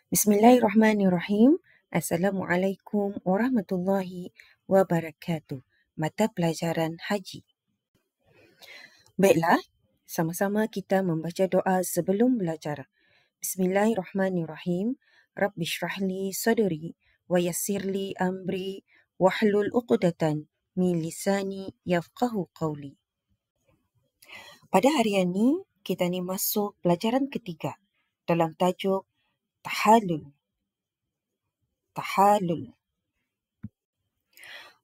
Bismillahirrahmanirrahim. Assalamualaikum warahmatullahi wabarakatuh. Mata pelajaran haji. Baiklah, sama-sama kita membaca doa sebelum belajar. Bismillahirrahmanirrahim. Rabbi syrahli sadri wa yassirli amri wahlul uqdatan min lisani yafqahu qawli. Pada hari ini, kita ni masuk pelajaran ketiga dalam tajuk Tahallul. Tahallul.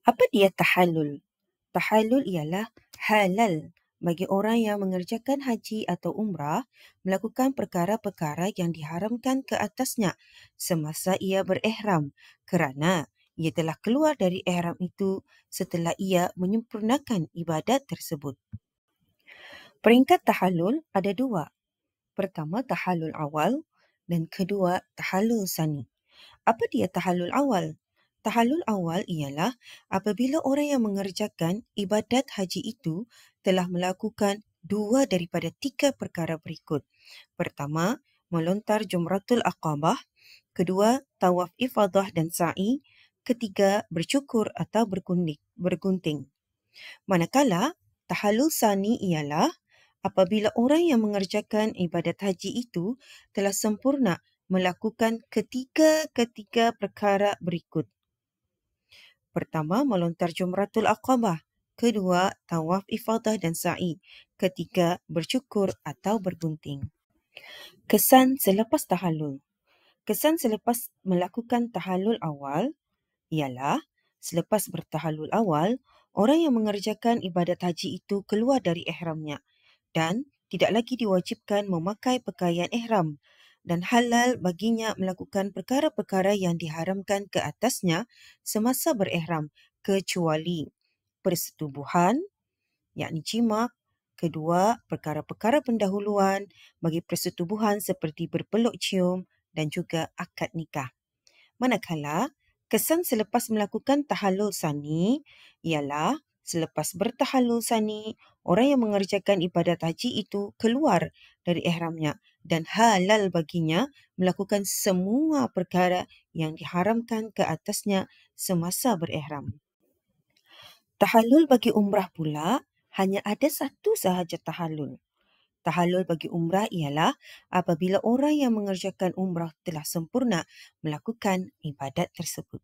Apa dia tahallul? Tahallul ialah halal bagi orang yang mengerjakan haji atau umrah melakukan perkara-perkara yang diharamkan ke atasnya semasa ia berihram kerana ia telah keluar dari ihram itu setelah ia menyempurnakan ibadat tersebut. Peringkat tahallul ada dua. Pertama, tahallul awal dan kedua, tahallul sani. Apa dia tahallul awal? Tahallul awal ialah apabila orang yang mengerjakan ibadat haji itu telah melakukan dua daripada tiga perkara berikut. Pertama, melontar Jumratul Aqabah. Kedua, tawaf ifadah dan sa'i. Ketiga, bercukur atau bergunting. Manakala, tahallul sani ialah apabila orang yang mengerjakan ibadat haji itu telah sempurna melakukan ketiga perkara berikut. Pertama, melontar Jumratul Aqabah. Kedua, tawaf ifadah dan sa'i. Ketiga, bercukur atau bergunting. Kesan selepas tahallul. Kesan selepas melakukan tahallul awal ialah selepas bertahallul awal, orang yang mengerjakan ibadat haji itu keluar dari ihramnya dan tidak lagi diwajibkan memakai pakaian ihram dan halal baginya melakukan perkara-perkara yang diharamkan ke atasnya semasa berihram kecuali persetubuhan, yakni jimak. Kedua, perkara-perkara pendahuluan bagi persetubuhan seperti berpeluk cium dan juga akad nikah. Manakala, kesan selepas melakukan tahallul sani ialah selepas bertahallul sani, orang yang mengerjakan ibadat haji itu keluar dari ihramnya dan halal baginya melakukan semua perkara yang diharamkan ke atasnya semasa berihram. Tahallul bagi umrah pula hanya ada satu sahaja tahallul. Tahallul bagi umrah ialah apabila orang yang mengerjakan umrah telah sempurna melakukan ibadat tersebut.